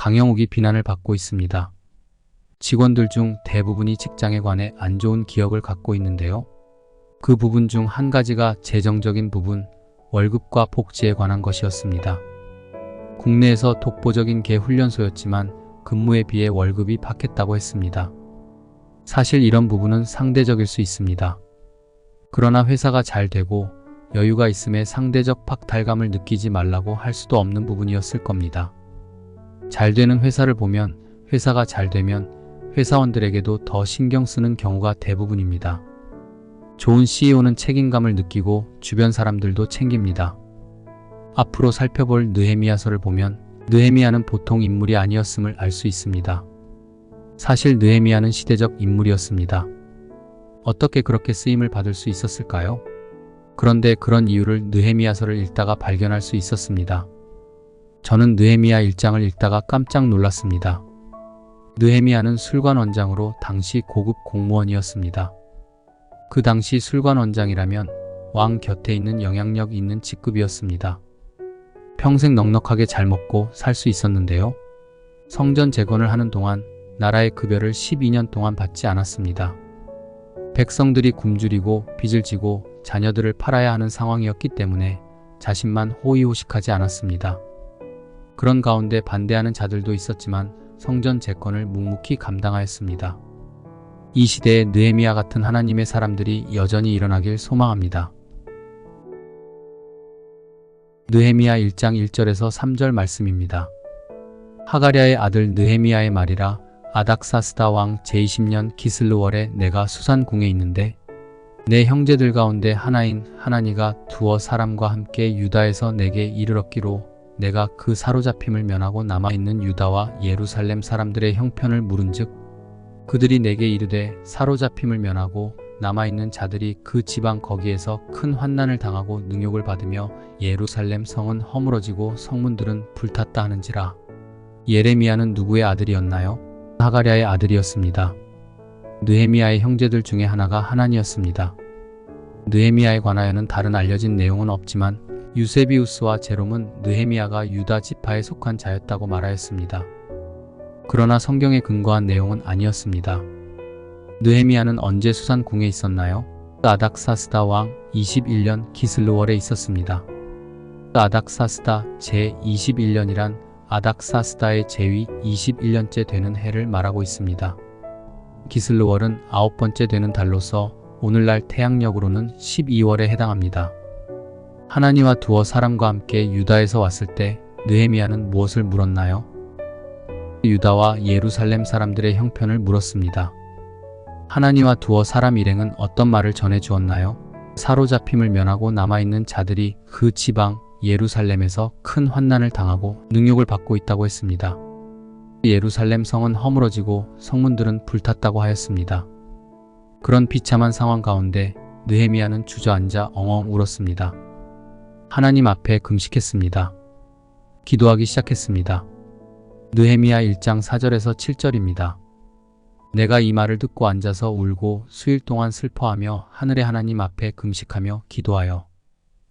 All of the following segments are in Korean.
강영욱이 비난을 받고 있습니다. 직원들 중 대부분이 직장에 관해 안 좋은 기억을 갖고 있는데요. 그 부분 중 한 가지가 재정적인 부분, 월급과 복지에 관한 것이었습니다. 국내에서 독보적인 개 훈련소였지만 근무에 비해 월급이 박했다고 했습니다. 사실 이런 부분은 상대적일 수 있습니다. 그러나 회사가 잘 되고 여유가 있음에 상대적 박탈감을 느끼지 말라고 할 수도 없는 부분이었을 겁니다. 잘 되는 회사를 보면 회사가 잘 되면 회사원들에게도 더 신경 쓰는 경우가 대부분입니다. 좋은 CEO는 책임감을 느끼고 주변 사람들도 챙깁니다. 앞으로 살펴볼 느헤미야서를 보면 느헤미야는 보통 인물이 아니었음을 알 수 있습니다. 사실 느헤미야는 시대적 인물이었습니다. 어떻게 그렇게 쓰임을 받을 수 있었을까요? 그런데 그런 이유를 느헤미야서를 읽다가 발견할 수 있었습니다. 저는 느헤미야 1장을 읽다가 깜짝 놀랐습니다. 느헤미야는 술관원장으로 당시 고급 공무원이었습니다. 그 당시 술관원장이라면 왕 곁에 있는 영향력 있는 직급이었습니다. 평생 넉넉하게 잘 먹고 살 수 있었는데요. 성전 재건을 하는 동안 나라의 급여를 12년 동안 받지 않았습니다. 백성들이 굶주리고 빚을 지고 자녀들을 팔아야 하는 상황이었기 때문에 자신만 호의호식하지 않았습니다. 그런 가운데 반대하는 자들도 있었지만 성전 재건을 묵묵히 감당하였습니다. 이 시대에 느헤미야 같은 하나님의 사람들이 여전히 일어나길 소망합니다. 느헤미야 1장 1절에서 3절 말씀입니다. 하가랴의 아들 느헤미야의 말이라. 아닥사스다 왕 제20년 기슬르월에 내가 수산궁에 있는데 내 형제들 가운데 하나인 하나니가 두어 사람과 함께 유다에서 내게 이르렀기로 내가 그 사로잡힘을 면하고 남아있는 유다와 예루살렘 사람들의 형편을 물은즉 그들이 내게 이르되 사로잡힘을 면하고 남아있는 자들이 그 지방 거기에서 큰 환난을 당하고 능욕을 받으며 예루살렘 성은 허물어지고 성문들은 불탔다 하는지라. 예레미야는 누구의 아들이었나요? 하가랴의 아들이었습니다. 느헤미야의 형제들 중에 하나가 하나니였습니다. 느헤미야에 관하여는 다른 알려진 내용은 없지만 유세비우스와 제롬은 느헤미야가 유다 지파에 속한 자였다고 말하였습니다. 그러나 성경에 근거한 내용은 아니었습니다. 느헤미야는 언제 수산궁에 있었나요? 아닥사스다 왕 21년 기슬르월에 있었습니다. 아닥사스다 제21년이란 아닥사스다의 제위 21년째 되는 해를 말하고 있습니다. 기슬르월은 9번째 되는 달로서 오늘날 태양력으로는 12월에 해당합니다. 하나니와 두어 사람과 함께 유다에서 왔을 때 느헤미야는 무엇을 물었나요? 유다와 예루살렘 사람들의 형편을 물었습니다. 하나니와 두어 사람 일행은 어떤 말을 전해 주었나요? 사로잡힘을 면하고 남아있는 자들이 그 지방 예루살렘에서 큰 환난을 당하고 능욕을 받고 있다고 했습니다. 예루살렘 성은 허물어지고 성문들은 불탔다고 하였습니다. 그런 비참한 상황 가운데 느헤미야는 주저앉아 엉엉 울었습니다. 하나님 앞에 금식했습니다. 기도하기 시작했습니다. 느헤미야 1장 4절에서 7절입니다. 내가 이 말을 듣고 앉아서 울고 수일 동안 슬퍼하며 하늘의 하나님 앞에 금식하며 기도하여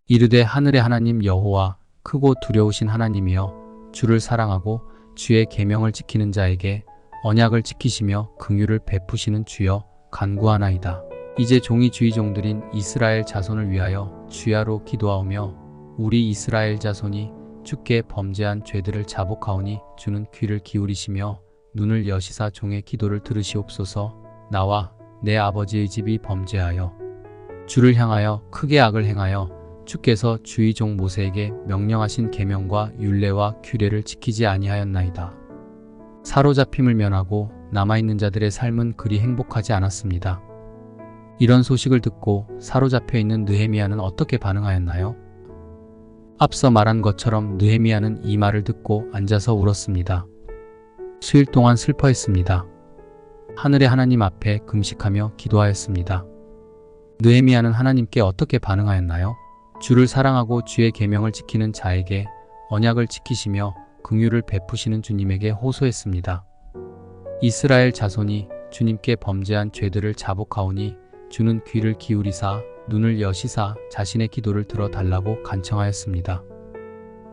이르되 하늘의 하나님 여호와 크고 두려우신 하나님이여 주를 사랑하고 주의 계명을 지키는 자에게 언약을 지키시며 긍휼을 베푸시는 주여 간구하나이다. 이제 종이 주의 종들인 이스라엘 자손을 위하여 주야로 기도하오며 우리 이스라엘 자손이 주께 범죄한 죄들을 자복하오니 주는 귀를 기울이시며 눈을 여시사 종의 기도를 들으시옵소서. 나와 내 아버지의 집이 범죄하여 주를 향하여 크게 악을 행하여 주께서 주의 종 모세에게 명령하신 계명과 율례와 규례를 지키지 아니하였나이다. 사로잡힘을 면하고 남아있는 자들의 삶은 그리 행복하지 않았습니다. 이런 소식을 듣고 사로잡혀 있는 느헤미야는 어떻게 반응하였나요? 앞서 말한 것처럼 느헤미야는 이 말을 듣고 앉아서 울었습니다. 수일 동안 슬퍼했습니다. 하늘의 하나님 앞에 금식하며 기도하였습니다. 느헤미야는 하나님께 어떻게 반응하였나요? 주를 사랑하고 주의 계명을 지키는 자에게 언약을 지키시며 긍휼을 베푸시는 주님에게 호소했습니다. 이스라엘 자손이 주님께 범죄한 죄들을 자복하오니 주는 귀를 기울이사 눈을 여시사 자신의 기도를 들어달라고 간청하였습니다.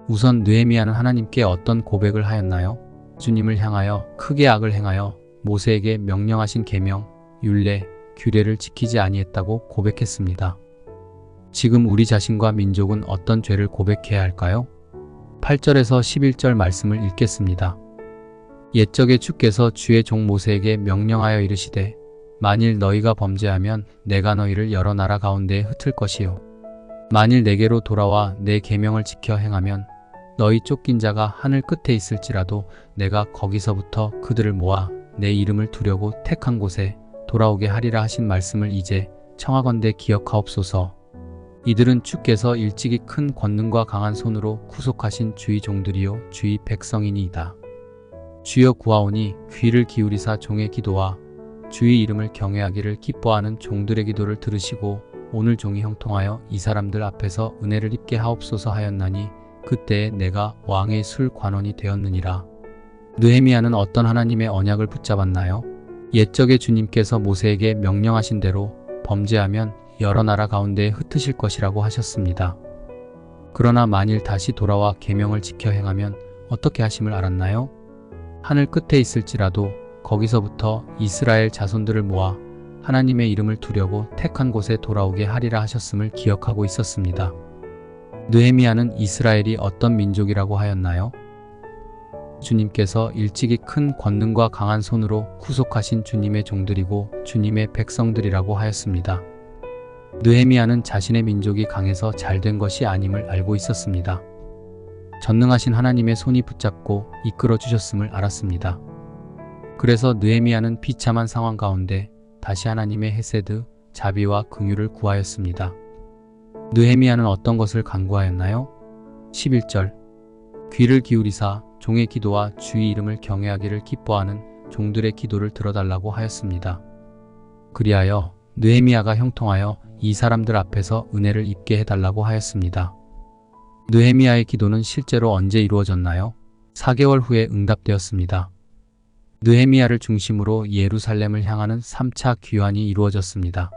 우선 느헤미야는 하나님께 어떤 고백을 하였나요? 주님을 향하여 크게 악을 행하여 모세에게 명령하신 계명, 율례, 규례를 지키지 아니했다고 고백했습니다. 지금 우리 자신과 민족은 어떤 죄를 고백해야 할까요? 8절에서 11절 말씀을 읽겠습니다. 옛적에 주께서 주의 종 모세에게 명령하여 이르시되 만일 너희가 범죄하면 내가 너희를 여러 나라 가운데에 흩을 것이요 만일 내게로 돌아와 내 계명을 지켜 행하면 너희 쫓긴 자가 하늘 끝에 있을지라도 내가 거기서부터 그들을 모아 내 이름을 두려고 택한 곳에 돌아오게 하리라 하신 말씀을 이제 청하건대 기억하옵소서. 이들은 주께서 일찍이 큰 권능과 강한 손으로 구속하신 주의 종들이요 주의 백성이니이다. 주여 구하오니 귀를 기울이사 종의 기도와 주의 이름을 경외하기를 기뻐하는 종들의 기도를 들으시고 오늘 종이 형통하여 이 사람들 앞에서 은혜를 입게 하옵소서 하였나니 그때에 내가 왕의 술 관원이 되었느니라. 느헤미야는 어떤 하나님의 언약을 붙잡았나요? 옛적에 주님께서 모세에게 명령하신 대로 범죄하면 여러 나라 가운데에 흩으실 것이라고 하셨습니다. 그러나 만일 다시 돌아와 계명을 지켜 행하면 어떻게 하심을 알았나요? 하늘 끝에 있을지라도 거기서부터 이스라엘 자손들을 모아 하나님의 이름을 두려고 택한 곳에 돌아오게 하리라 하셨음을 기억하고 있었습니다. 느헤미야는 이스라엘이 어떤 민족이라고 하였나요? 주님께서 일찍이 큰 권능과 강한 손으로 구속하신 주님의 종들이고 주님의 백성들이라고 하였습니다. 느헤미야는 자신의 민족이 강해서 잘된 것이 아님을 알고 있었습니다. 전능하신 하나님의 손이 붙잡고 이끌어 주셨음을 알았습니다. 그래서 느헤미야는 비참한 상황 가운데 다시 하나님의 헤세드, 자비와 긍휼을 구하였습니다. 느헤미야는 어떤 것을 간구하였나요? 11절 귀를 기울이사 종의 기도와 주의 이름을 경외하기를 기뻐하는 종들의 기도를 들어달라고 하였습니다. 그리하여 느헤미야가 형통하여 이 사람들 앞에서 은혜를 입게 해달라고 하였습니다. 느헤미야의 기도는 실제로 언제 이루어졌나요? 4개월 후에 응답되었습니다. 느헤미야를 중심으로 예루살렘을 향하는 3차 귀환이 이루어졌습니다.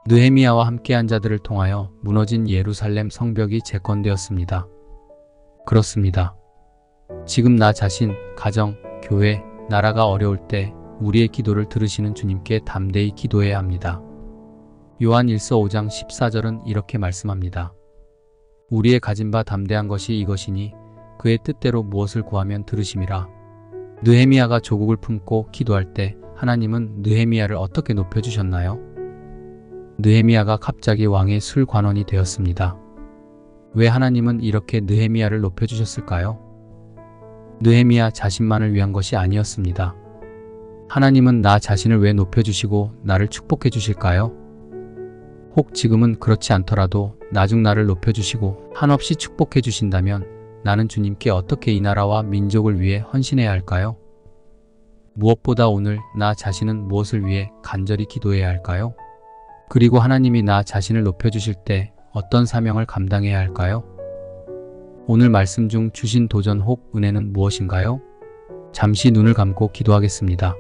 느헤미야와 함께한 자들을 통하여 무너진 예루살렘 성벽이 재건되었습니다. 그렇습니다. 지금 나 자신, 가정, 교회, 나라가 어려울 때 우리의 기도를 들으시는 주님께 담대히 기도해야 합니다. 요한 1서 5장 14절은 이렇게 말씀합니다. 우리의 가진 바 담대한 것이 이것이니 그의 뜻대로 무엇을 구하면 들으심이라. 느헤미야가 조국을 품고 기도할 때 하나님은 느헤미야를 어떻게 높여주셨나요? 느헤미야가 갑자기 왕의 술 관원이 되었습니다. 왜 하나님은 이렇게 느헤미야를 높여주셨을까요? 느헤미야 자신만을 위한 것이 아니었습니다. 하나님은 나 자신을 왜 높여주시고 나를 축복해 주실까요? 혹 지금은 그렇지 않더라도 나중 나를 높여주시고 한없이 축복해 주신다면 나는 주님께 어떻게 이 나라와 민족을 위해 헌신해야 할까요? 무엇보다 오늘 나 자신은 무엇을 위해 간절히 기도해야 할까요? 그리고 하나님이 나 자신을 높여주실 때 어떤 사명을 감당해야 할까요? 오늘 말씀 중 주신 도전 혹 은혜는 무엇인가요? 잠시 눈을 감고 기도하겠습니다.